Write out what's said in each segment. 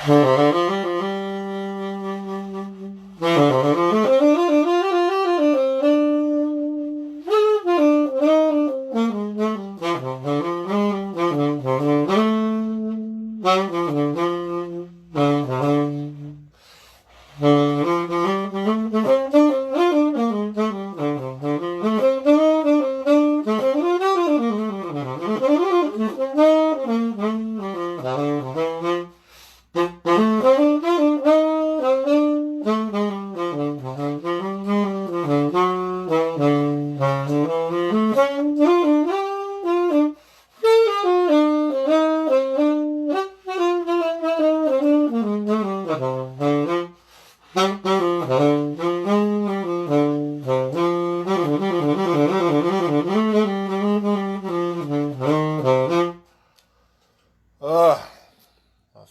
I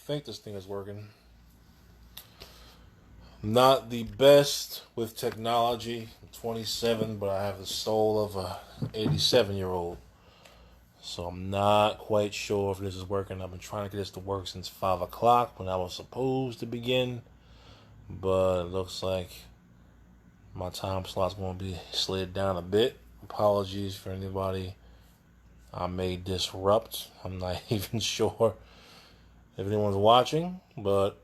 think this thing is working. Not the best with technology. I'm 27, but I have the soul of a 87-year-old. So I'm not quite sure if this is working. I've been trying to get this to work since 5 o'clock when I was supposed to begin. But it looks like my time slot's going to be slid down a bit. Apologies for anybody I may disrupt. I'm not even sure if anyone's watching, but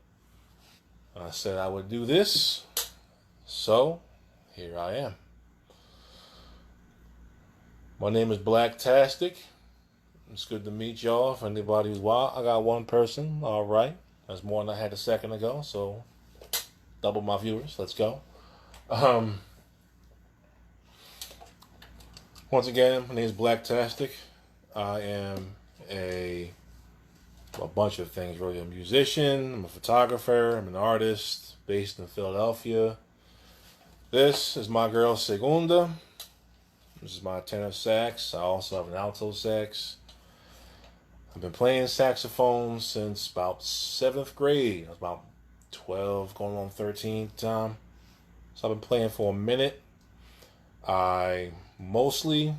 I said I would do this, so here I am. My name is Blacktastic. It's good to meet y'all. If anybody who's wild, I got one person. All right, that's more than I had a second ago, so double my viewers. Let's go. Once again, my name is Blacktastic. I am a bunch of things, really. I'm a musician, I'm a photographer, I'm an artist based in Philadelphia. This is my girl Segunda. This is my tenor sax. I also have an alto sax. I've been playing saxophone since about 7th grade. I was about 12, going on 13th time. So I've been playing for a minute. I mostly,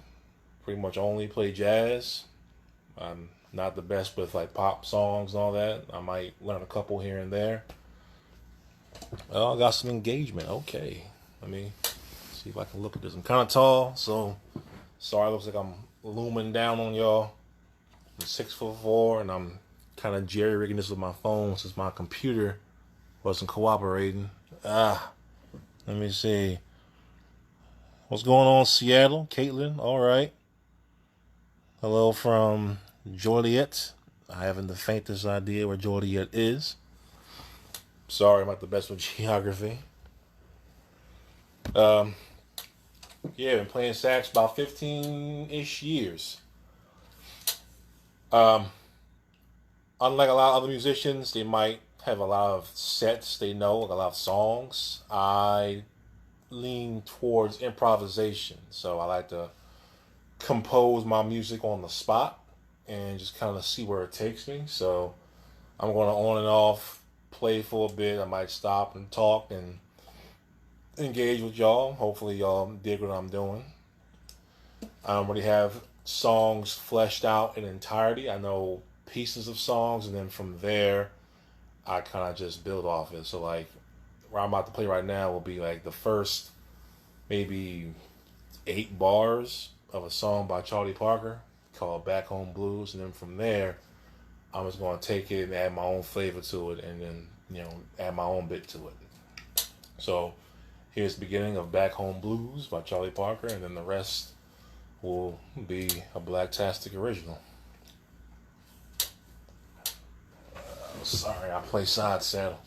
pretty much only play jazz. I'm not the best with like pop songs and all that. I might learn a couple here and there. Well, I got some engagement. Okay. Let me see if I can look at this. I'm kind of tall, so sorry, it looks like I'm looming down on y'all. I'm 6'4", and I'm kind of jerry-rigging this with my phone since my computer wasn't cooperating. Let me see. What's going on, Seattle? Caitlin, all right. Hello from Joliet. I haven't the faintest idea where Joliet is. Sorry, I'm not the best with geography. Yeah, been playing sax about 15-ish years. Unlike a lot of other musicians, they might have a lot of sets they know, like a lot of songs. I lean towards improvisation, so I like to compose my music on the spot and just kind of see where it takes me. So I'm going to on and off play for a bit. I might stop and talk and engage with y'all. Hopefully y'all dig what I'm doing. I don't really have songs fleshed out in entirety. I know pieces of songs, and then from there I kind of just build off it. So like where I'm about to play right now will be like the first maybe 8 bars of a song by Charlie Parker called Back Home Blues, and then from there I'm just going to take it and add my own flavor to it, and then add my own bit to it. So here's the beginning of Back Home Blues by Charlie Parker, and then the rest will be a Blacktastic original. Sorry, I play side saddle.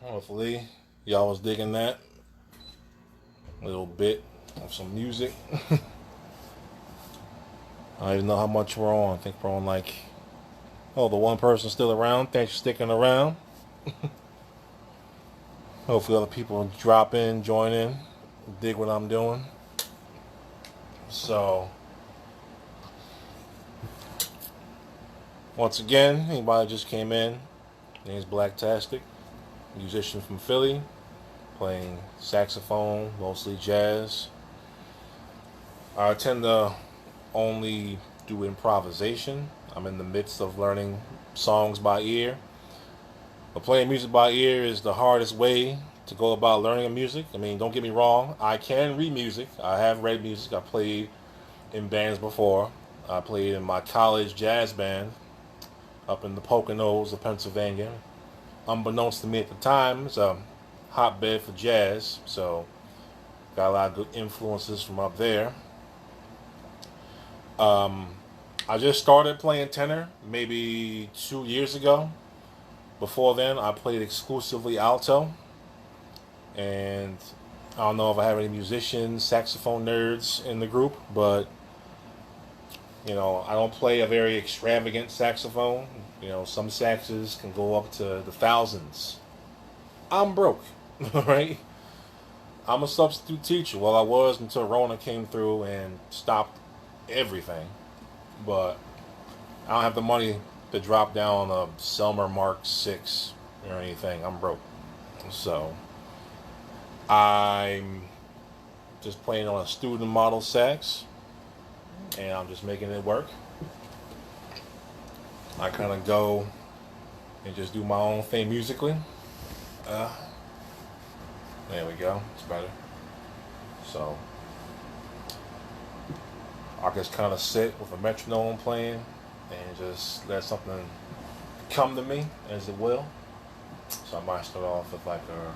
Hopefully, y'all was digging that little bit of some music. I don't even know how much we're on. I think we're on like, oh, the one person still around. Thanks for sticking around. Hopefully, other people drop in, join in, dig what I'm doing. So, once again, anybody just came in, my name's Blacktastic, musician from Philly, playing saxophone, mostly jazz. I tend to only do improvisation. I'm in the midst of learning songs by ear. But playing music by ear is the hardest way to go about learning music. I mean, don't get me wrong, I can read music. I have read music. I played in bands before. I played in my college jazz band up in the Poconos of Pennsylvania. Unbeknownst to me at the time, it's a hotbed for jazz, so got a lot of good influences from up there. I just started playing tenor maybe 2 years ago. Before then, I played exclusively alto, and I don't know if I have any musicians, saxophone nerds in the group, but you know, I don't play a very extravagant saxophone. You know, some saxes can go up to the thousands. I'm broke, right? I'm a substitute teacher. Well, I was until Rona came through and stopped everything. But I don't have the money to drop down a Selmer Mark 6 or anything. I'm broke. So I'm just playing on a student model sax, and I'm just making it work. I kind of go and just do my own thing musically. There we go. It's better. So I just kind of sit with a metronome playing and just let something come to me as it will. So I might start off with like a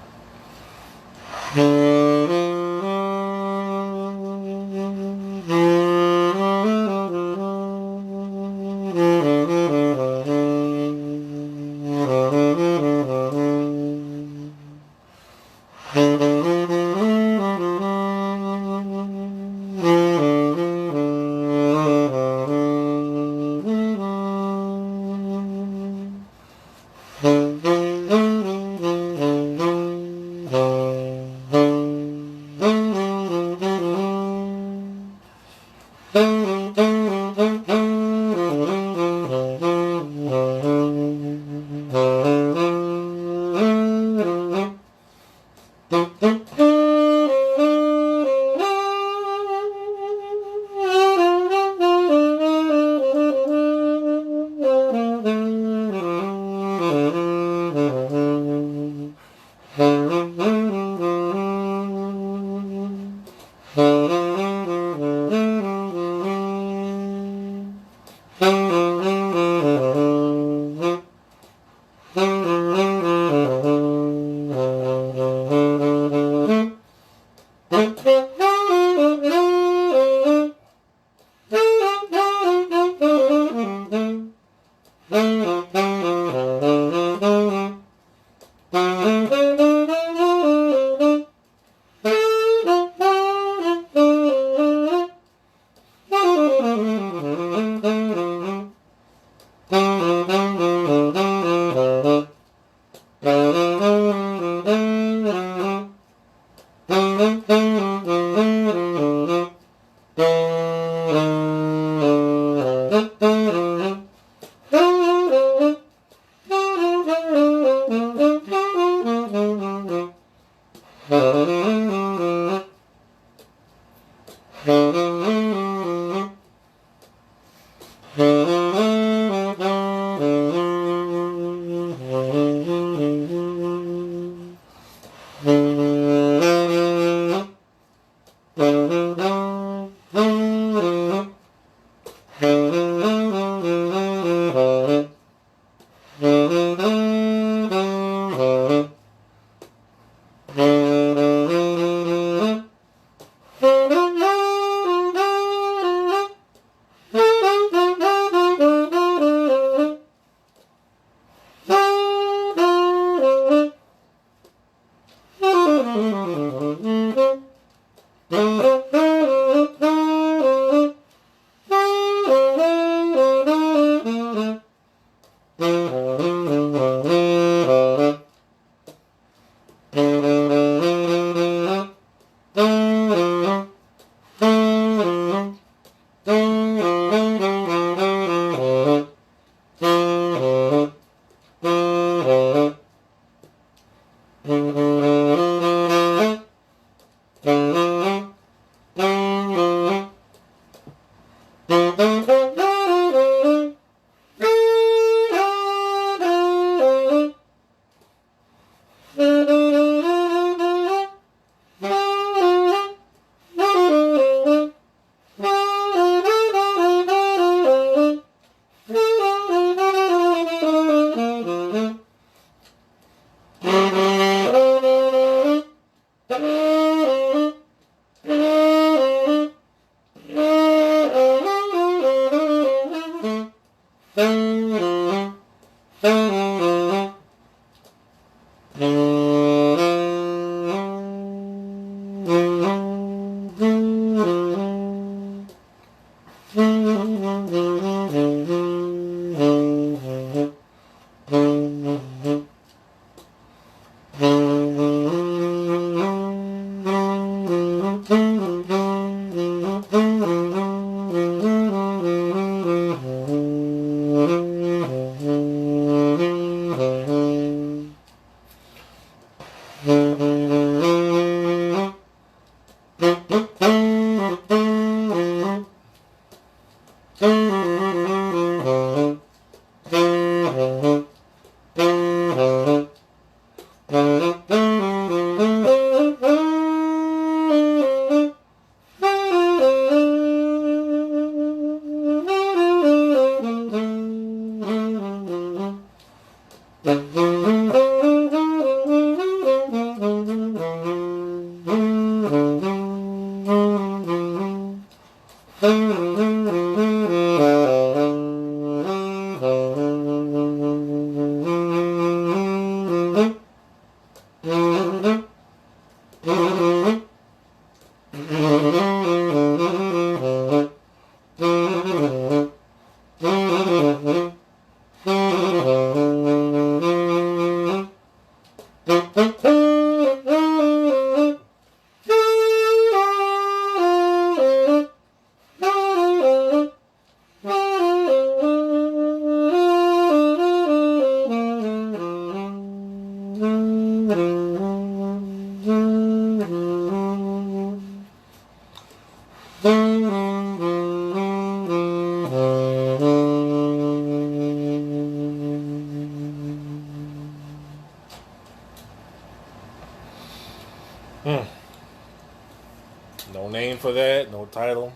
No name for that, no title.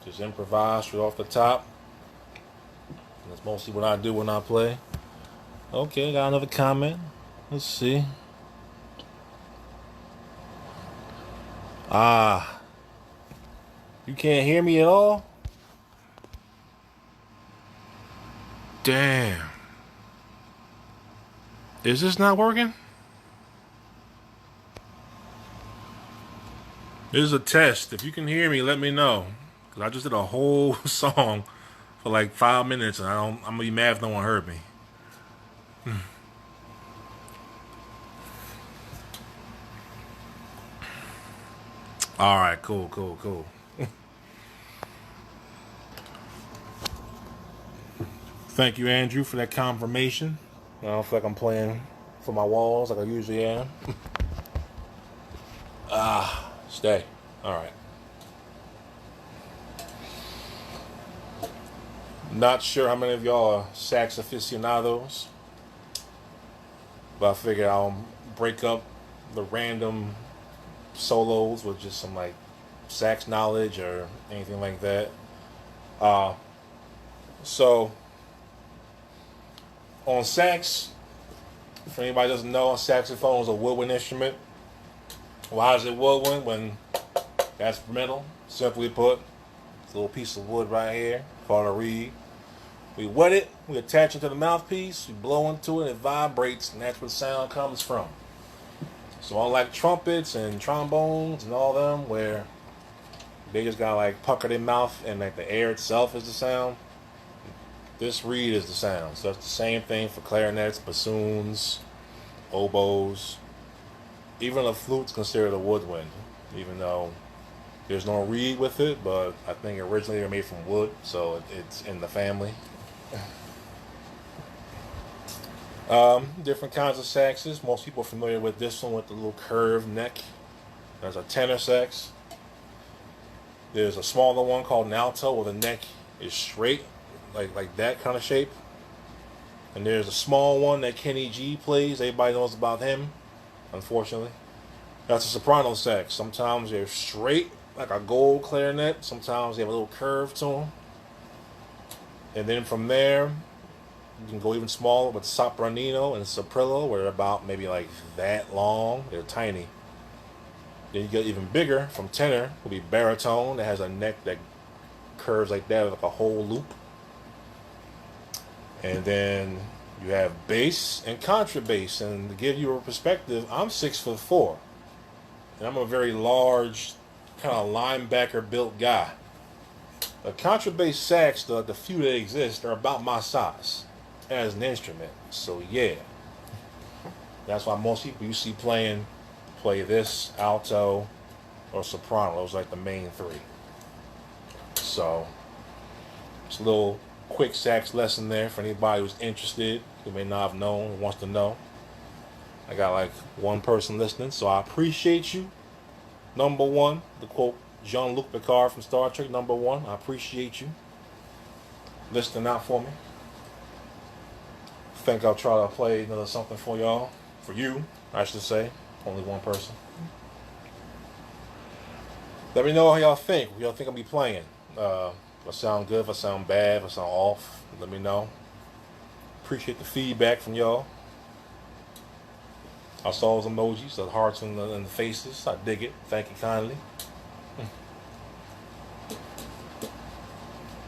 Just improvise straight off the top. That's mostly what I do when I play. Okay, got another comment. Let's see. Ah, you can't hear me at all? Damn. Is this not working? This is a test. If you can hear me, let me know. Because I just did a whole song for like 5 minutes and I'm going to be mad if no one heard me. Alright, cool. Thank you, Andrew, for that confirmation. I don't feel like I'm playing for my walls like I usually am. Stay. Alright. Not sure how many of y'all are sax aficionados, but I figured I'll break up the random solos with just some like sax knowledge or anything like that. Uh, so on sax, if anybody doesn't know, a saxophone is a woodwind instrument. Why is it woodwind? When that's metal, simply put. It's a little piece of wood right here called a reed. We wet it, we attach it to the mouthpiece, we blow into it, it vibrates, and that's where the sound comes from. So unlike trumpets and trombones and all them, where they just got like pucker their mouth and like the air itself is the sound, this reed is the sound. So it's the same thing for clarinets, bassoons, oboes. Even a flute's considered a woodwind, even though there's no reed with it, but I think originally they were made from wood, so it's in the family. Different kinds of saxes. Most people are familiar with this one with the little curved neck. There's a tenor sax. There's a smaller one called an alto where the neck is straight, like that kind of shape. And there's a small one that Kenny G plays. Everybody knows about him, unfortunately. That's a soprano sax. Sometimes they're straight, like a gold clarinet. Sometimes they have a little curve to them. And then from there, you can go even smaller with sopranino and soprillo, where they're about maybe like that long. They're tiny. Then you get even bigger from tenor, will be baritone, that has a neck that curves like that, like a whole loop. And then you have bass and contrabass. And to give you a perspective, I'm 6'4", and I'm a very large, kind of linebacker built guy. A contrabass sax, the few that exist, are about my size as an instrument. So yeah, that's why most people you see play this, alto, or soprano. Those are like the main three. So it's a little quick sax lesson there for anybody who's interested, who may not have known, who wants to know. I got like one person listening, so I appreciate you. Number one, to quote Jean-Luc Picard from Star Trek, number one, I appreciate you listening out for me. I think I'll try to play another something for y'all. For you, I should say. Only one person. Let me know how y'all think. What y'all think I'll be playing. If I sound good, if I sound bad, if I sound off, let me know. Appreciate the feedback from y'all. I saw those emojis, the hearts and the faces. I dig it. Thank you kindly.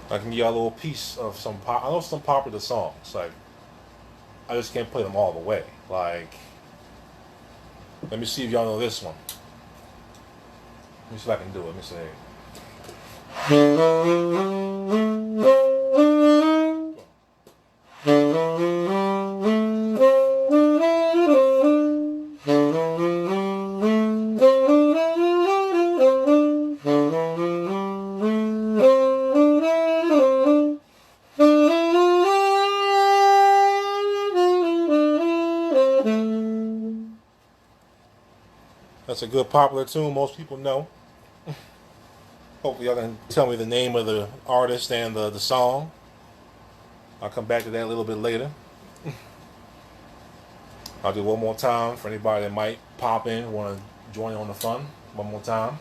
I can give y'all a little piece of some I know some popular songs. Like, I just can't play them all the way. Like, let me see if y'all know this one. Let me see if I can do it. Let me see. That's a good popular tune most people know. Hopefully y'all can tell me the name of the artist and the song. I'll come back to that a little bit later. I'll do one more time for anybody that might pop in, want to join on the fun. One more time.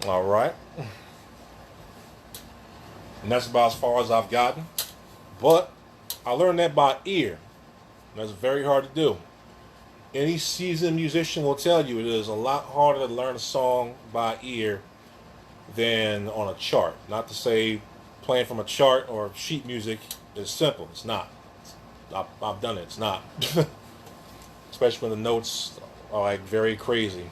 All right. And that's about as far as I've gotten. But I learned that by ear. That's very hard to do. Any seasoned musician will tell you it is a lot harder to learn a song by ear than on a chart. Not to say playing from a chart or sheet music is simple. It's not. I've done it. It's not. Especially when the notes are like very crazy.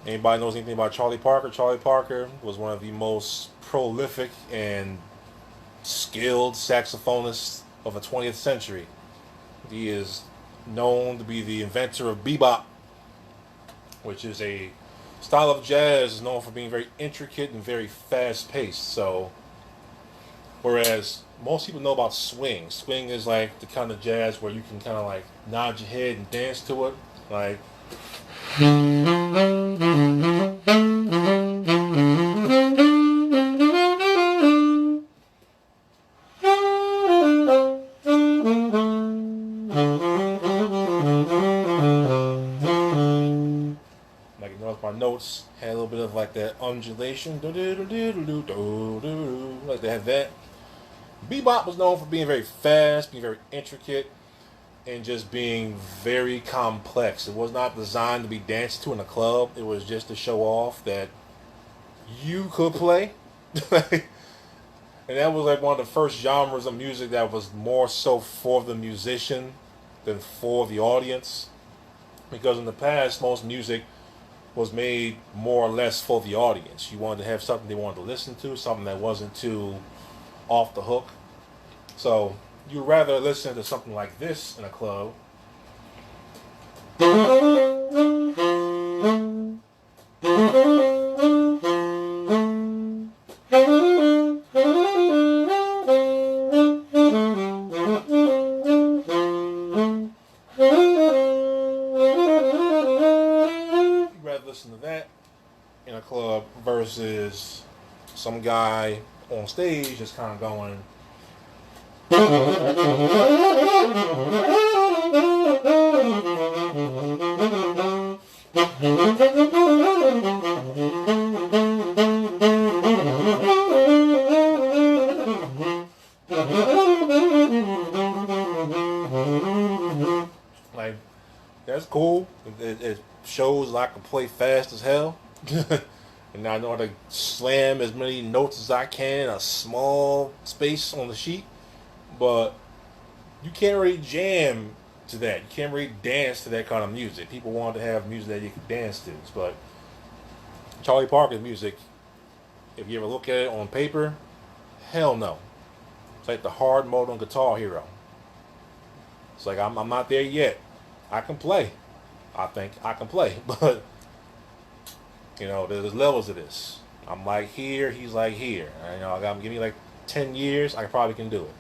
Anybody knows anything about Charlie Parker? Charlie Parker was one of the most prolific and skilled saxophonists of the 20th century. He is known to be the inventor of bebop, which is a style of jazz is known for being very intricate and very fast paced. So, whereas most people know about swing, swing is like the kind of jazz where you can kind of like nod your head and dance to it, like. Like, you notice my notes had a little bit of like that undulation, like they had that. Bebop was known for being very fast, being very intricate, and just being very complex. It was not designed to be danced to in a club. It was just to show off that you could play. And that was like one of the first genres of music that was more so for the musician than for the audience. Because in the past, most music was made more or less for the audience. You wanted to have something they wanted to listen to, something that wasn't too off the hook. So you'd rather listen to something like this in a club. Listen to that in a club versus some guy on stage just kind of going. Like, that's cool. It shows I can play fast as hell. And I know how to slam as many notes as I can in a small space on the sheet. But you can't really jam to that. You can't really dance to that kind of music. People want to have music that you can dance to. But Charlie Parker's music, if you ever look at it on paper, hell no. It's like the hard mode on Guitar Hero. It's like I'm not there yet. I can play. I think I can play. But, you know, there's levels of this. I'm like here, he's like here. You know, give me like 10 years, I probably can do it.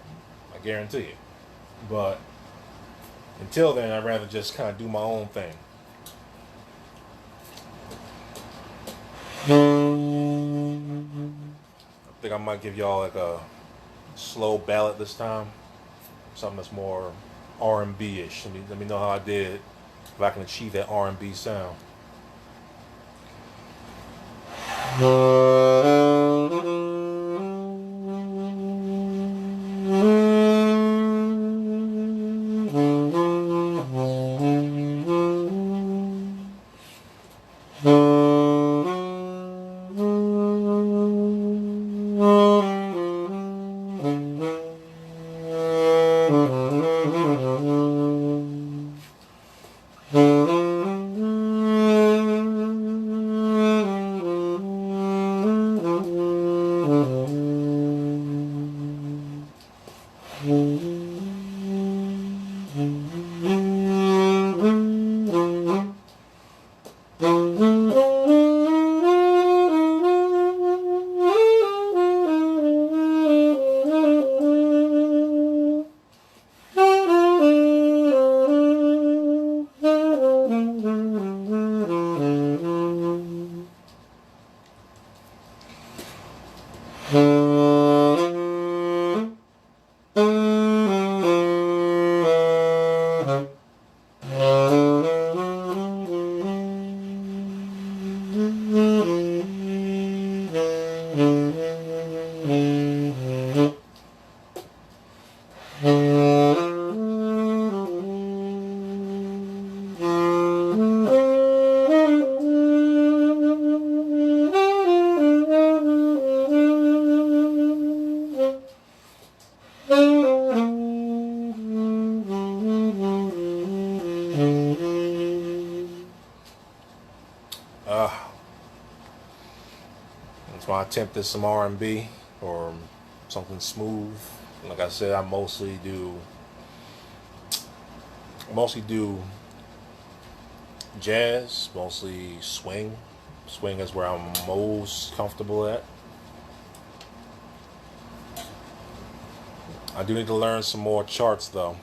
I guarantee it. But until then, I'd rather just kind of do my own thing. I think I might give y'all like a slow ballad this time. Something that's more R&B-ish. Let me know how I did, if I can achieve that R&B sound. That's why I attempted some R&B or something smooth. Like I said, I mostly do Mostly do jazz, mostly swing. Swing is where I'm most comfortable at. I do need to learn some more charts though.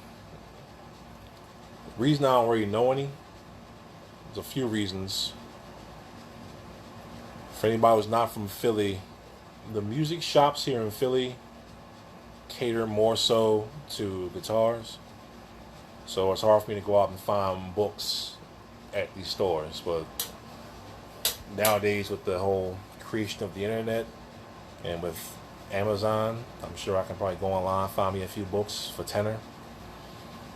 Reason I don't really know any, there's a few reasons. For anybody who's not from Philly, the music shops here in Philly cater more so to guitars. So it's hard for me to go out and find books at these stores. But nowadays, with the whole creation of the internet and with Amazon, I'm sure I can probably go online, find me a few books for tenor.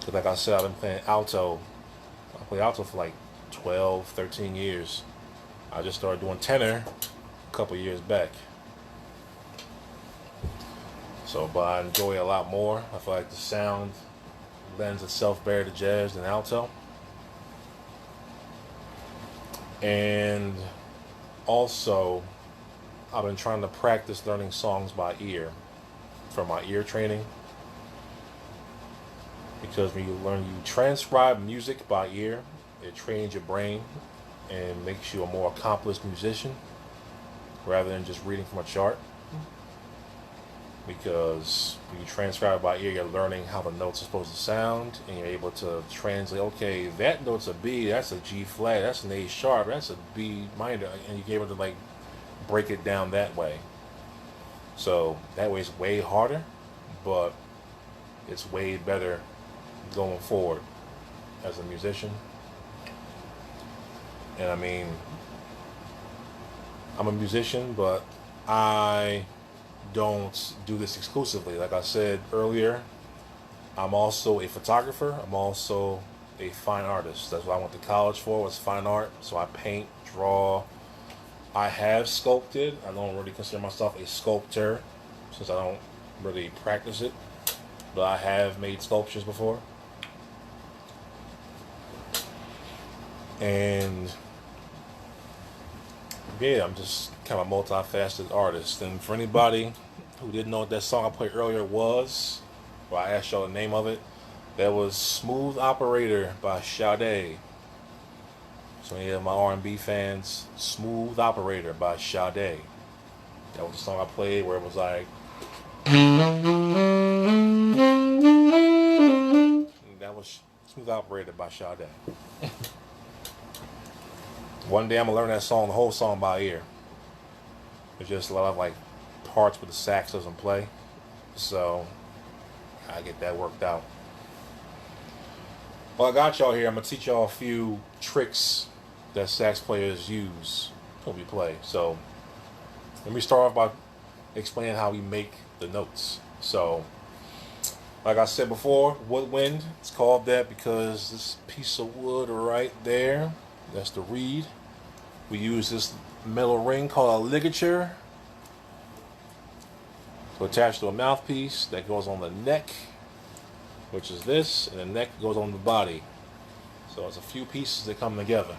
Because like I said, I've been playing alto. I played alto for like 12, 13 years. I just started doing tenor a couple years back. So, but I enjoy it a lot more. I feel like the sound lends itself better to jazz than alto. And also, I've been trying to practice learning songs by ear for my ear training. Because when you transcribe music by ear, it trains your brain and makes you a more accomplished musician rather than just reading from a chart. Because when you transcribe by ear, you're learning how the notes are supposed to sound, and you're able to translate, okay, that note's a B, that's a G flat, that's an A sharp, that's a B minor, and you're able to like break it down that way. So that way it's way harder, but it's way better going forward as a musician. And I mean, I'm a musician, but I don't do this exclusively. Like I said earlier, I'm also a photographer. I'm also a fine artist. That's what I went to college for, was fine art. So I paint, draw. I have sculpted. I don't really consider myself a sculptor since I don't really practice it. But I have made sculptures before. And yeah, I'm just kind of a multifaceted artist. And for anybody who didn't know what that song I played earlier was, or I asked y'all the name of it, that was Smooth Operator by Sade. So any of my R&B fans, Smooth Operator by Sade. That was the song I played where it was like, that was Smooth Operator by Sade. One day I'm gonna learn that song, the whole song by ear. There's just a lot of like parts where the sax doesn't play, so I get that worked out. Well, I got y'all here. I'm gonna teach y'all a few tricks that sax players use when we play. So let me start off by explaining how we make the notes. So, like I said before, woodwind. It's called that because this piece of wood right there, that's the reed. We use this metal ring called a ligature to attach to a mouthpiece that goes on the neck, which is this, and the neck goes on the body. So it's a few pieces that come together.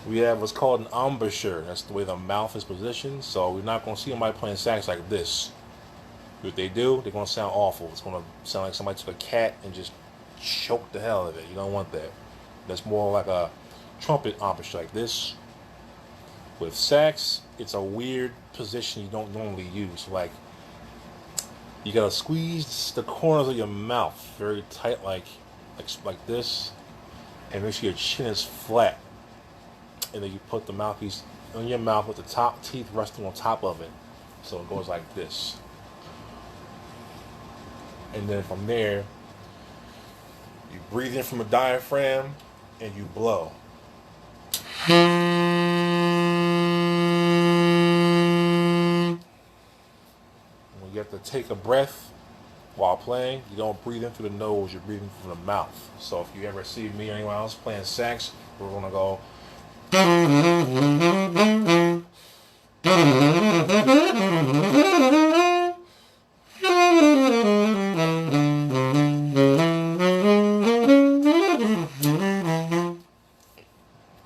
We have what's called an embouchure. That's the way the mouth is positioned. So we're not going to see somebody playing sax like this. If they do, they're going to sound awful. It's going to sound like somebody took a cat and just choked the hell out of it. You don't want that. That's more like a trumpet embouchure like this. With sax, it's a weird position you don't normally use. Like, you gotta squeeze the corners of your mouth very tight, like this, and make sure your chin is flat. And then you put the mouthpiece on your mouth with the top teeth resting on top of it, so it goes like this. And then from there, you breathe in from a diaphragm and you blow. When you have to take a breath while playing, you don't breathe in through the nose, you're breathing from the mouth. So if you ever see me or anyone else playing sax, we're gonna go.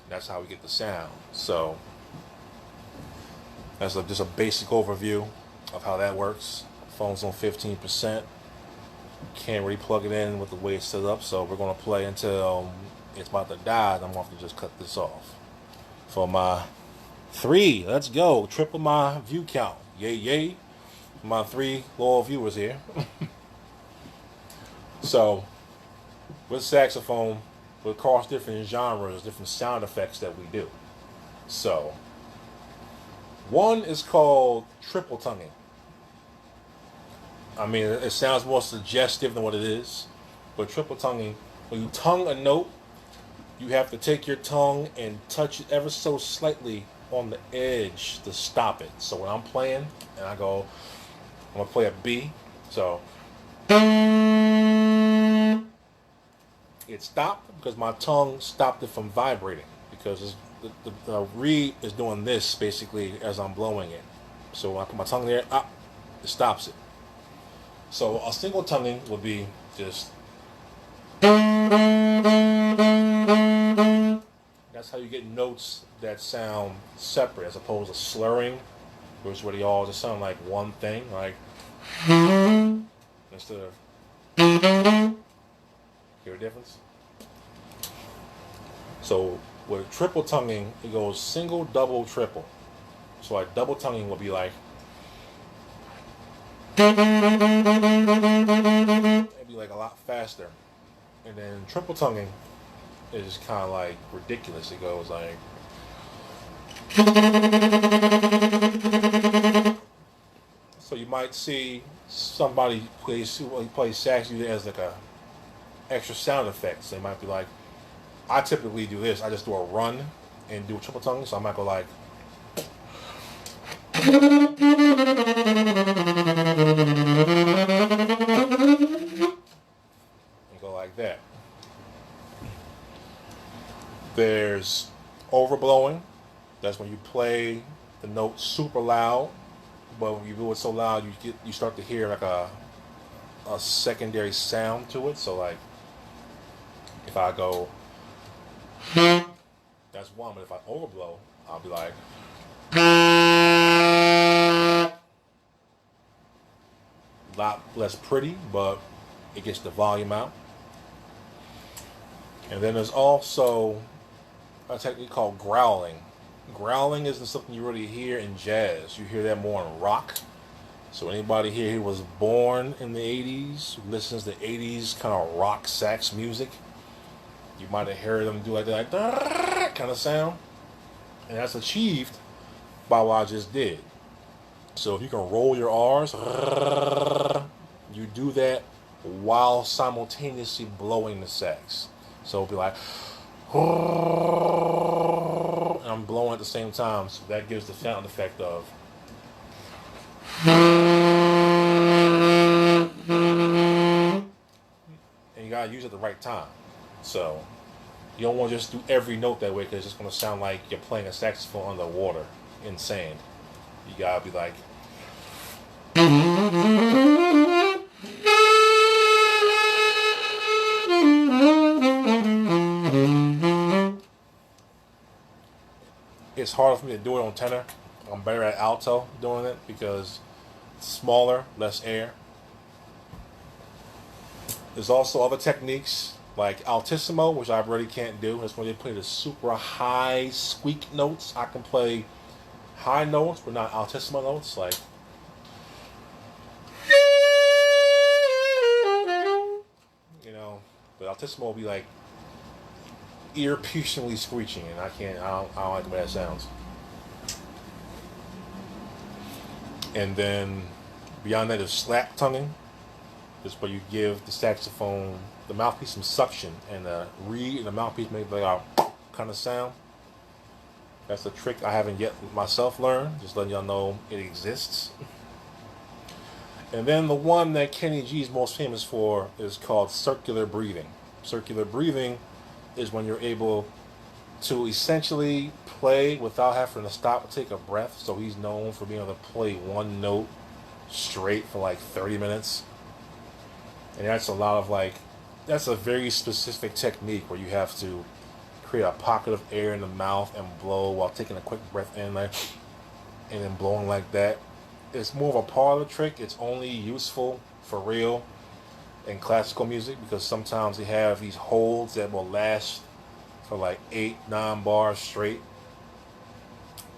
That's how we get the sound. So that's just a basic overview of how that works. Phone's on 15%. Can't really plug it in with the way it's set up, so we're gonna play until it's about to die. And I'm gonna have to just cut this off. For my 3, let's go. Triple my view count. Yay, yay. My 3 loyal viewers here. So, with saxophone, we across different genres, different sound effects that we do. So, one is called triple tonguing. I mean, it sounds more suggestive than what it is. But triple tonguing, when you tongue a note, you have to take your tongue and touch it ever so slightly on the edge to stop it. So when I'm playing and I'm going to play a B. So it stopped because my tongue stopped it from vibrating. Because the reed is doing this basically as I'm blowing it. So when I put my tongue there, it stops it. So a single tonguing would be just. That's how you get notes that sound separate as opposed to slurring, which is where they all just sound like one thing, like instead of. Hear a difference? So with triple tonguing, it goes single, double, triple. So like double tonguing would be like. It'd be like a lot faster. And then triple tonguing is kind of like ridiculous. It goes like. So you might see somebody play sax as like a extra sound effect. So they might be like, I typically do this. I just do a run and do a triple tongue. So I might go like. And go like that. There's overblowing. That's when you play the note super loud, but when you do it so loud, you start to hear like a secondary sound to it. So like, if I go, that's one. But if I overblow, I'll be like. A lot less pretty, but it gets the volume out. And then there's also a technique called growling. Growling isn't something you really hear in jazz. You hear that more in rock. So anybody here who was born in the 80s, who listens to 80s kind of rock sax music, you might have heard them do like that kind of sound. And that's achieved by what I just did. So if you can roll your R's, you do that while simultaneously blowing the sax. So it'll be like, and I'm blowing at the same time, so that gives the sound effect of. And you gotta use it at the right time. So you don't want to just do every note that way because it's just gonna sound like you're playing a saxophone underwater in sand. You gotta be like. It's harder for me to do it on tenor. I'm better at alto doing it because it's smaller, less air. There's also other techniques like altissimo, which I really can't do. That's when they play the super high squeak notes. I can play high notes, but not altissimo notes. Like, but altissimo will be like ear-piercingly screeching, and I don't like the way that sounds. And then beyond that is slap tonguing. This is where you give the saxophone, the mouthpiece, some suction, and the reed and the mouthpiece make like a kind of sound. That's a trick I haven't yet myself learned. Just letting y'all know it exists. And then the one that Kenny G is most famous for is called circular breathing. Circular breathing is when you're able to essentially play without having to stop and take a breath. So he's known for being able to play one note straight for like 30 minutes. And that's that's a very specific technique where you have to create a pocket of air in the mouth and blow while taking a quick breath in, and then blowing like that. It's more of a part of the trick. It's only useful for real in classical music, because sometimes they have these holds that will last for like 8-9 bars straight,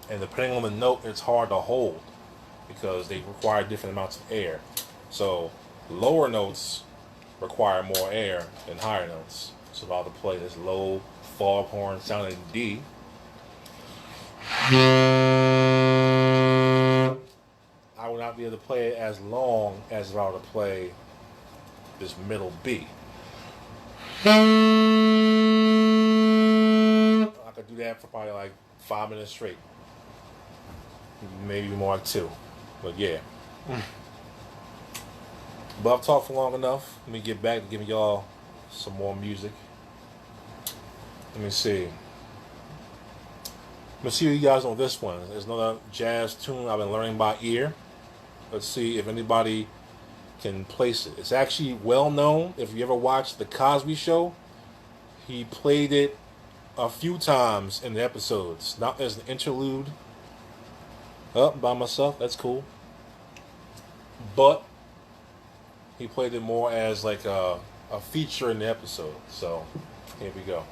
and depending on the note, it's hard to hold because they require different amounts of air. So lower notes require more air than higher notes. So if I was to play this low foghorn sounding D, I would not be able to play it as long as if I were to play this middle B. I could do that for probably like 5 minutes straight. Maybe more like 2. But yeah. But I've talked for long enough. Let me get back to giving y'all some more music. Let me see. Let's see what you guys know this one. There's another jazz tune I've been learning by ear. Let's see if anybody can place it. It's actually well known. If you ever watched The Cosby Show, he played it a few times in the episodes. Not as an interlude. By myself. That's cool. But he played it more as like a feature in the episode. So here we go.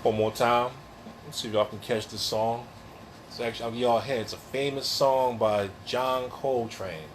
One more time. Let's see if y'all can catch this song. It's actually, I'll give y'all a hint. It's a famous song by John Coltrane.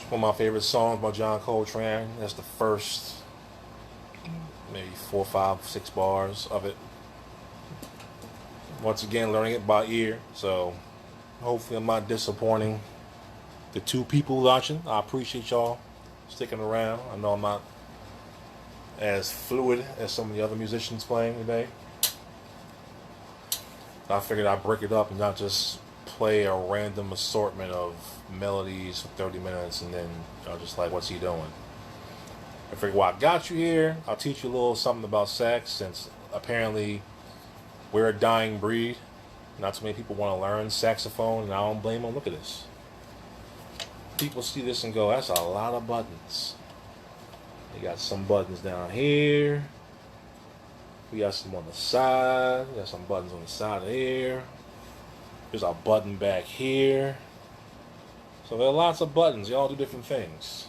One of my favorite songs by John Coltrane. That's the first maybe 4, 5, 6 bars of it. Once again, learning it by ear, so hopefully I'm not disappointing the 2 people watching. I appreciate y'all sticking around. I know I'm not as fluid as some of the other musicians playing today. I figured I'd break it up and not just play a random assortment of melodies for 30 minutes and then just like, what's he doing? I figured, well, I got you here. I'll teach you a little something about sax, since apparently we're a dying breed. Not too many people want to learn saxophone, and I don't blame them. Look at this. People see this and go, that's a lot of buttons. They got some buttons down here. We got some on the side. We got some buttons on the side of here. There's a button back here. So there are lots of buttons. They all do different things.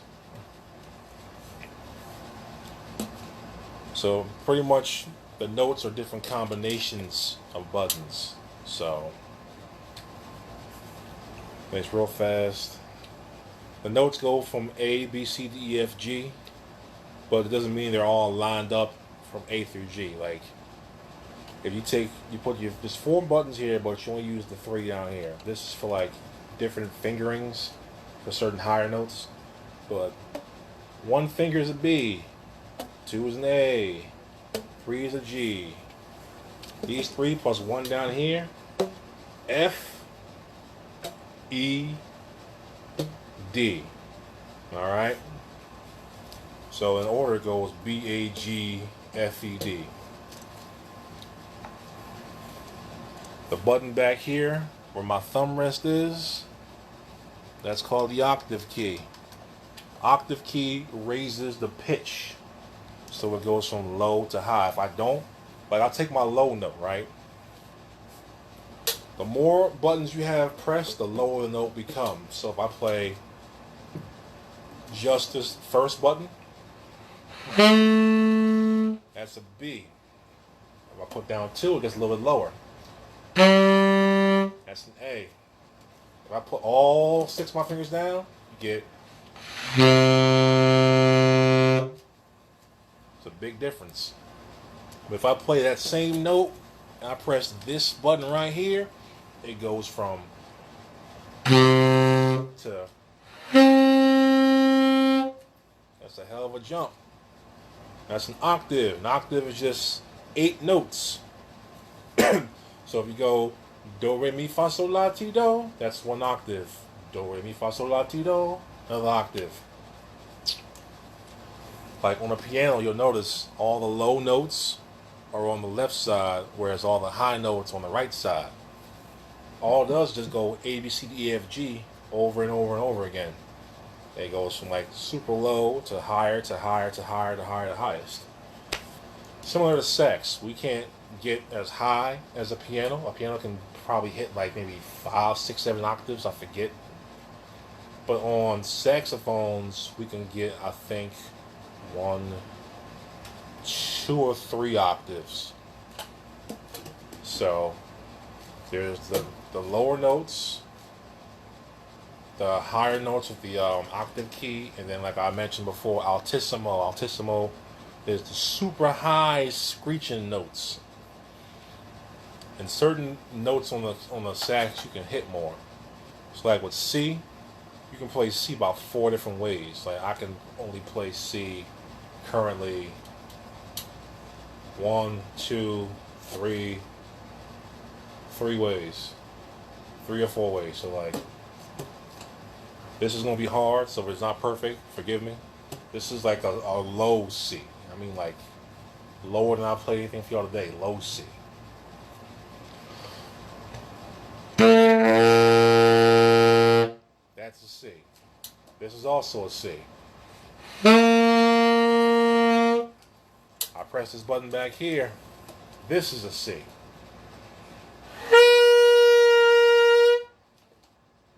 So pretty much the notes are different combinations of buttons. So it's real fast. The notes go from A, B, C, D, E, F, G, but it doesn't mean they're all lined up from A through G. Like, if there's 4 buttons here, but you only use the 3 down here. This is for like different fingerings for certain higher notes. But 1 finger is a B, 2 is an A, 3 is a G. These 3 plus 1 down here, F, E, D. Alright? So in order it goes B, A, G, F, E, D. The button back here, where my thumb rest is, that's called the octave key. octave key raises the pitch. So it goes from low to high. If I don't, like I'll take my low note, right? The more buttons you have pressed, the lower the note becomes. So if I play just this first button, that's a B. If I put down 2, it gets a little bit lower. That's an A. If I put all 6 of my fingers down, you get. It's a big difference. But if I play that same note and I press this button right here, it goes from to. That's a hell of a jump. That's an octave. An octave is just 8 notes. So if you go do, re, mi, fa, sol, la, ti, do, that's 1 octave. Do, re, mi, fa, sol, la, ti, do, another octave. Like on a piano, you'll notice all the low notes are on the left side, whereas all the high notes on the right side. All it does is just go A, B, C, D, E, F, G over and over and over again. It goes from like super low to higher to higher to higher to higher to highest. Similar to sax, we can't get as high as a piano. A piano can probably hit like maybe 5, 6, 7 octaves, I forget. But on saxophones, we can get, I think, 1, 2, or 3 octaves. So there's the lower notes, the higher notes with the octave key, and then like I mentioned before, altissimo. Altissimo is the super high screeching notes. And certain notes on the sax you can hit more. So like with C, you can play C about 4 different ways. Like I can only play C currently 1, 2, 3 ways, 3 or 4 ways. So like, this is gonna be hard. So if it's not perfect, forgive me. This is like a low C. I mean like lower than I've played anything for y'all today. Low C. That's a C. This is also a C. I press this button back here. This is a C.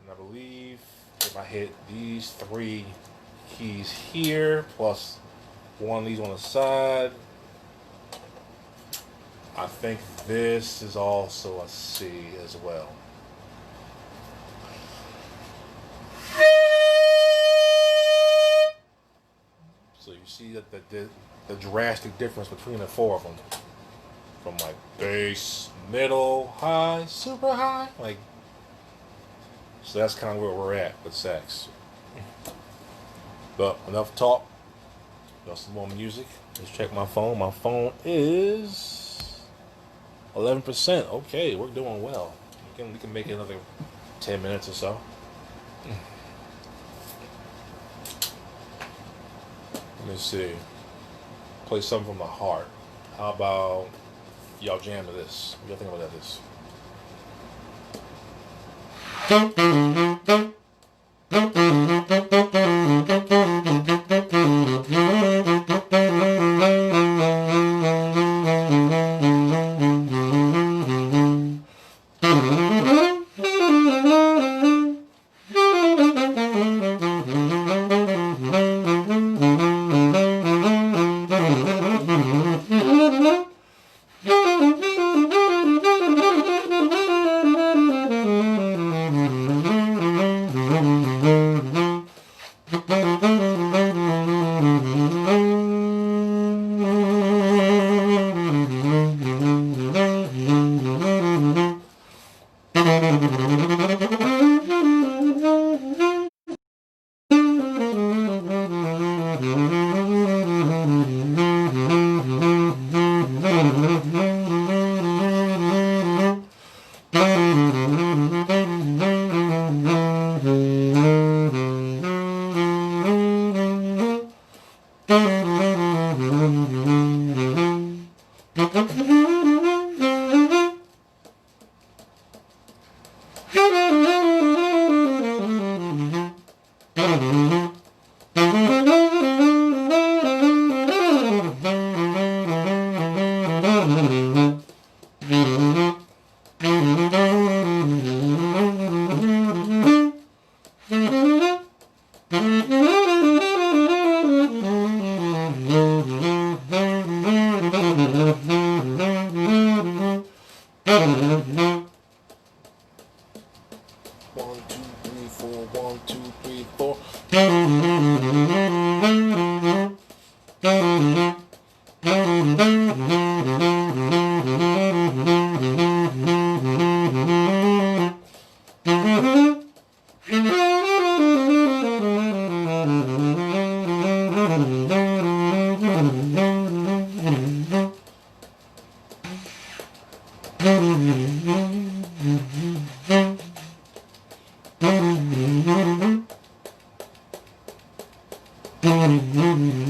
And I believe if I hit these 3 keys here, plus 1 of these on the side, I think this is also a C as well. So you see that the drastic difference between the 4 of them, from like bass, middle, high, super high, like. So that's kind of where we're at with sax. But enough talk. Got some more music. Let's check my phone. My phone is 11%. Okay, we're doing well. We can make it another 10 minutes or so. Let me see. Play something from the heart. How about y'all jam to this? What y'all think about this?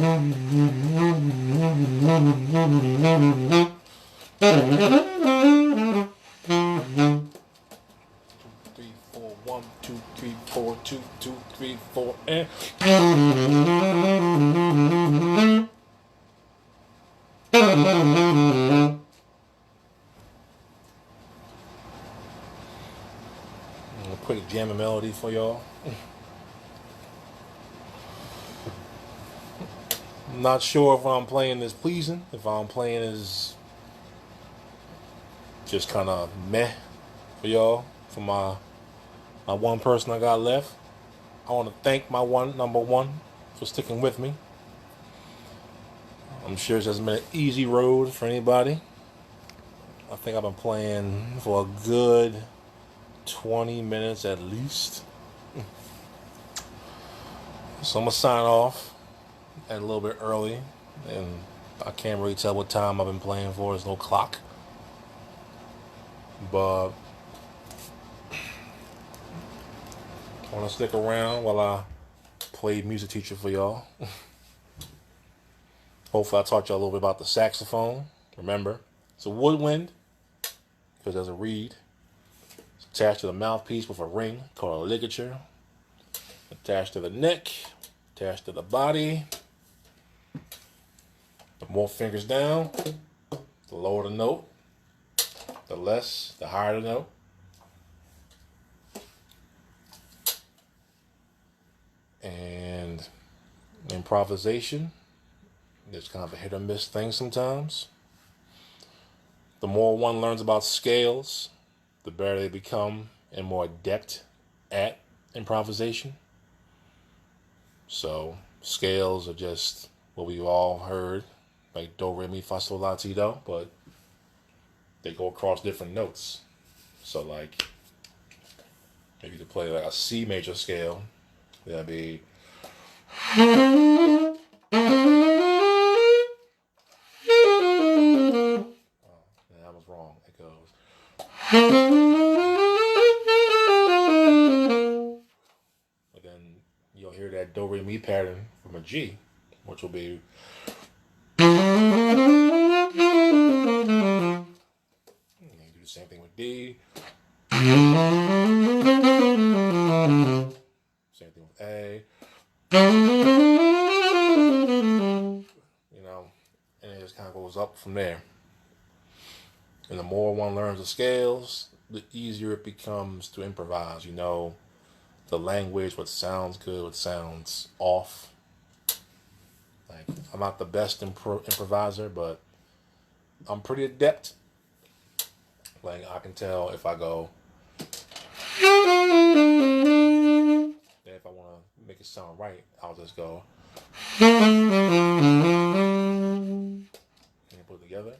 Three, four, 1, 2, 3, 4, 2, 2, 3, 4, and a quick jamming melody for y'all. I'm not sure if I'm playing is pleasing, if I'm playing is just kind of meh for y'all, for my one person I got left. I want to thank my number one for sticking with me. I'm sure this hasn't been an easy road for anybody. I think I've been playing for a good 20 minutes at least. So I'm going to sign off at a little bit early. And I can't really tell what time I've been playing for. There's no clock. But I want to stick around while I play music teacher for y'all. Hopefully I taught y'all a little bit about the saxophone. Remember, it's a woodwind because there's a reed. It's attached to the mouthpiece with a ring called a ligature. Attached to the neck, attached to the body. The more fingers down, the lower the note. The higher the note. And improvisation is kind of a hit or miss thing sometimes. The more one learns about scales, the better they become and more adept at improvisation. So scales are just what we've all heard, like do, re, mi, fa, sol, la, ti, do, but they go across different notes. So like, if you could play like a C major scale, that'd be that was wrong. It goes. But then you'll hear that do, re, mi pattern from a G, which will be. You do the same thing with D. Same thing with A. You know, and it just kind of goes up from there. And the more one learns the scales, the easier it becomes to improvise. You know, the language, what sounds good, what sounds off. Like, I'm not the best improviser, but I'm pretty adept. Like, I can tell if I go, then if I want to make it sound right, I'll just go, and put it together.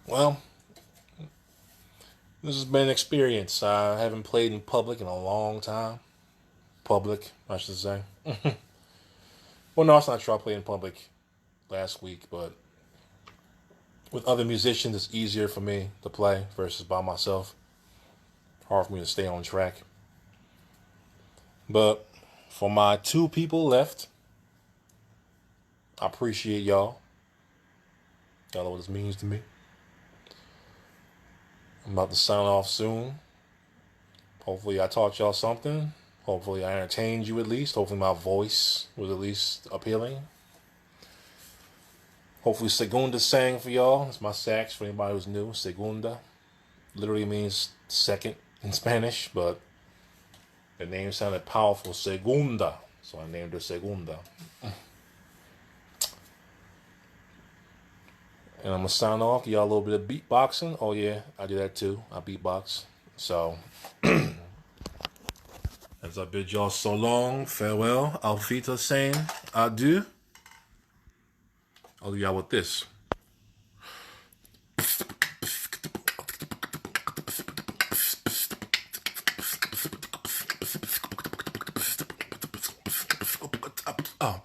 Well, this has been an experience. I haven't played in public in a long time. Public, I should say. Well, no, it's not true. I played in public last week, but with other musicians, it's easier for me to play versus by myself. Hard for me to stay on track. But for my 2 people left, I appreciate y'all. Y'all know what this means to me. I'm about to sign off soon. Hopefully I taught y'all something. Hopefully I entertained you at least. Hopefully my voice was at least appealing. Hopefully Segunda sang for y'all. It's my sax for anybody who's new. Segunda literally means second in Spanish, but the name sounded powerful. Segunda. So I named her Segunda. And I'm gonna sign off. Y'all a little bit of beatboxing. Oh yeah, I do that too. I beatbox. So as I bid y'all so long, farewell. Auf Wiedersehen, adieu. I'll leave y'all with this. Oh.